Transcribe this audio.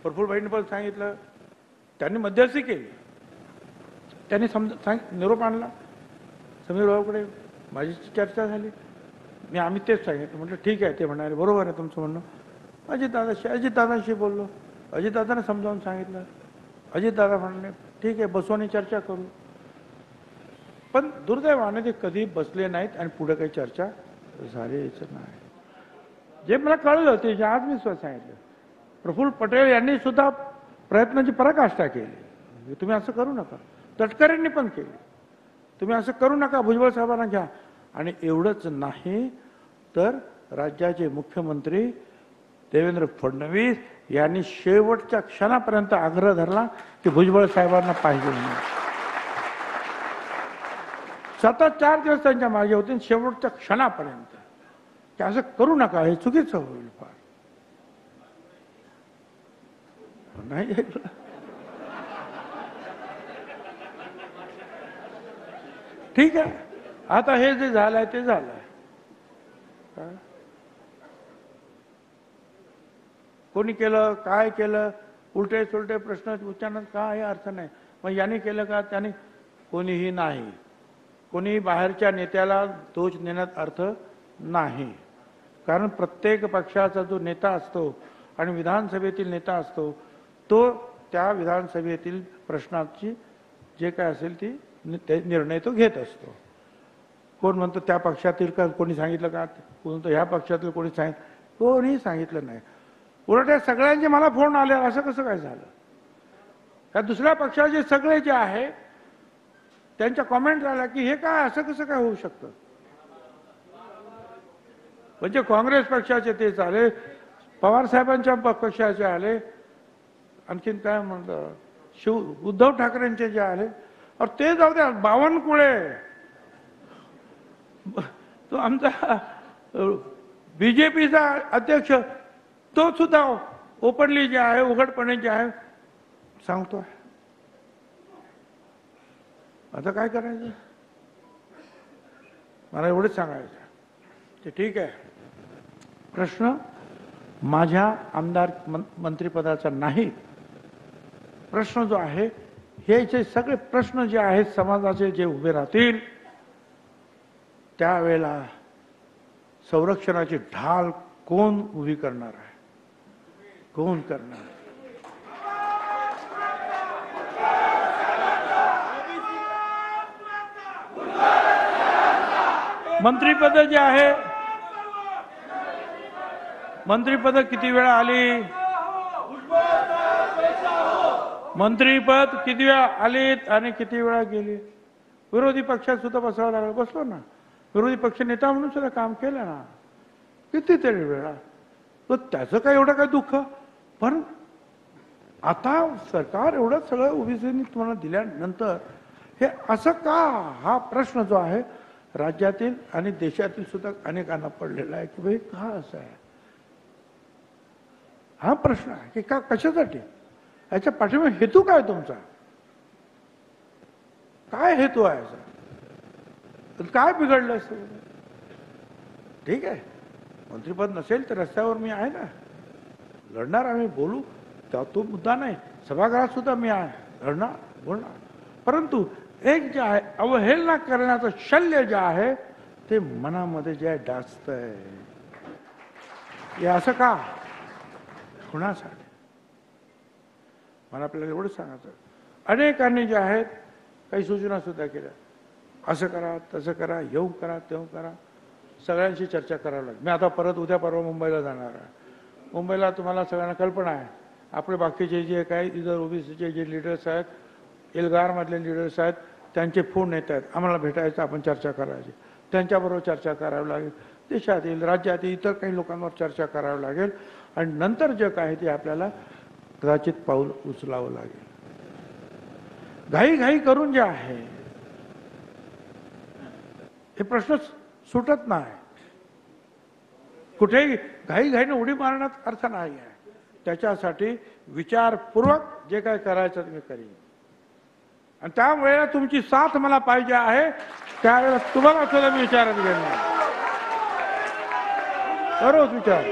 प्रफुल्लभाईंनी पण सांगितलं, त्यांनी मध्यस्थी केली, त्यांनी निरोप आणला समीर भाऊकडे, माझी चर्चा झाली, आम्ही तेच सांगितलं, म्हटलं ठीक आहे, ते म्हणाले बरोबर आहे तुमचं म्हणणं. अजितदादांशी बोललो, अजितदादांना समजावून सांगितलं, अजितदादा म्हणाले ठीक आहे बसू आणि चर्चा करू. पण दुर्दैवाने ते कधी बसले नाहीत आणि पुढे काही चर्चा झालीच नाही. जे मला कळलं ते आज मी सांगितलं, प्रफुल्ल पटेल यांनी सुद्धा प्रयत्नाची पराकाष्ठा केली, तुम्ही असं करू नका. तटकरेंनी पण केली, तुम्ही असं करू नका, भुजबळ साहेबांना घ्या. आणि एवढंच नाही तर राज्याचे मुख्यमंत्री देवेंद्र फडणवीस यांनी शेवटच्या क्षणापर्यंत आग्रह धरला की भुजबळ साहेबांना पाहिजे म्हणून. सतत 4 दिवस त्यांच्या मागे होते, शेवटच्या क्षणापर्यंत की असं करू नका, हे चुकीचं होईल फार. नाही ठीक आहे, आता हे जे झालंय ते झालंय. कोणी केलं, काय केलं, उलटे सुलटे प्रश्न विचारण्यात काय अर्थ नाही. मग यांनी केलं का, त्यांनी, कोणीही नाही. कोणी बाहेरच्या नेत्याला दोष देण्यात अर्थ नाही. कारण प्रत्येक पक्षाचा जो नेता असतो आणि विधानसभेतील नेता असतो तो त्या विधानसभेतील प्रश्नाची जे काय असेल ती निर्णय तो घेत असतो. कोण म्हणतो त्या पक्षातील का कोणी सांगितलं का, कोण म्हणतो ह्या पक्षातील कोणी कोणी सांगितलं नाही. उलट या सगळ्यांचे मला फोन आले, असं कसं काय झालं. त्या दुसऱ्या पक्षाचे सगळे जे आहे त्यांच्या कॉमेंट आल्या की हे काय, असं कसं काय होऊ शकतं. म्हणजे काँग्रेस पक्षाचे तेच आले, पवार साहेबांच्या पक्षाचे आले, आणखीन काय म्हणतात उद्धव ठाकरेंचे जे आले. और ते जाऊ द्या, बावनकुळे तो आमचा बीजेपीचा अध्यक्ष, तो सुद्धा ओपनली जे आहे, उघडपणे जे आहे सांगतोय. आता काय करायचं, मला एवढंच सांगायचं की ठीक आहे, प्रश्न माझ्या आमदार मंत्रिपदाचा नाही. प्रश्न जो आहे, हे जे सगळे प्रश्न जे आहेत समाजाचे जे उभे राहतील त्यावेळेला संरक्षणाची ढाल कोण उभी करणार आहे, कोण करणार. मंत्रिपद जे आहे, मंत्रिपद किती वेळा आली, मंत्रिपद किती वेळा आलीत आणि किती वेळा गेली. विरोधी पक्षात सुद्धा बसावं लागलं, बसलो ना, विरोधी पक्ष नेता म्हणून सुद्धा काम केलं ना कितीतरी वेळा. तर त्याचं काय एवढं काय दुःख. पण आता सरकार एवढं सगळं ओबीसीनी तुम्हाला दिल्यानंतर हे असं का, हा प्रश्न जो आहे राज्यातील आणि देशातील सुद्धा अनेकांना पडलेला आहे की भाई का असं आहे. हा प्रश्न आहे की का, कशासाठी, याच्या पाठीमागे हेतू काय तुमचा, काय हेतू आहे याचा, काय बिघडलं असं. ठीक आहे, मंत्रिपद नसेल तर रस्त्यावर मी आहे ना, लढणार, आम्ही बोलू, तो मुद्दा नाही. सभागृहात सुद्धा मी आहे, लढणार, बोलणार. परंतु एक जे आहे अवहेलना करण्याचं शल्य जे आहे ते मनामध्ये जे आहे डाचतंय. हे असं का, कुणासाठी. मला आपल्याला एवढं सांगायचं, अनेकांनी जे आहेत काही सूचना सुद्धा केल्या, असं करा, तसं करा, येऊ करा, तेव्हा करा, सगळ्यांशी चर्चा करावी लागेल. मी आता परत उद्या परवा मुंबईला जाणार आहे. मुंबईला तुम्हाला सगळ्यांना कल्पना आहे, आपले बाकीचे जे काही इतर ओबीसीचे जे लीडर्स आहेत, एल्गारमधले लीडर्स आहेत, त्यांचे फोन येत आहेत, आम्हाला भेटायचं, आपण चर्चा करायची, त्यांच्याबरोबर चर्चा करावी लागेल. देशातील, राज्यातील इतर काही लोकांवर चर्चा करावी लागेल आणि नंतर जे काय ते आपल्याला कदाचित पाऊल उचलावं लागेल. घाई करून जे आहे हे प्रश्न सुटत नाही. कुठेही घाईने उडी मारण्यात अर्थ नाही आहे. त्याच्यासाठी विचारपूर्वक जे काय करायचं ते मी करीन. आणि त्यावेळेला तुमची साथ मला पाहिजे आहे, त्यावेळेला तुम्हाला सुद्धा मी विचारात घेणार. बरोबर विचार.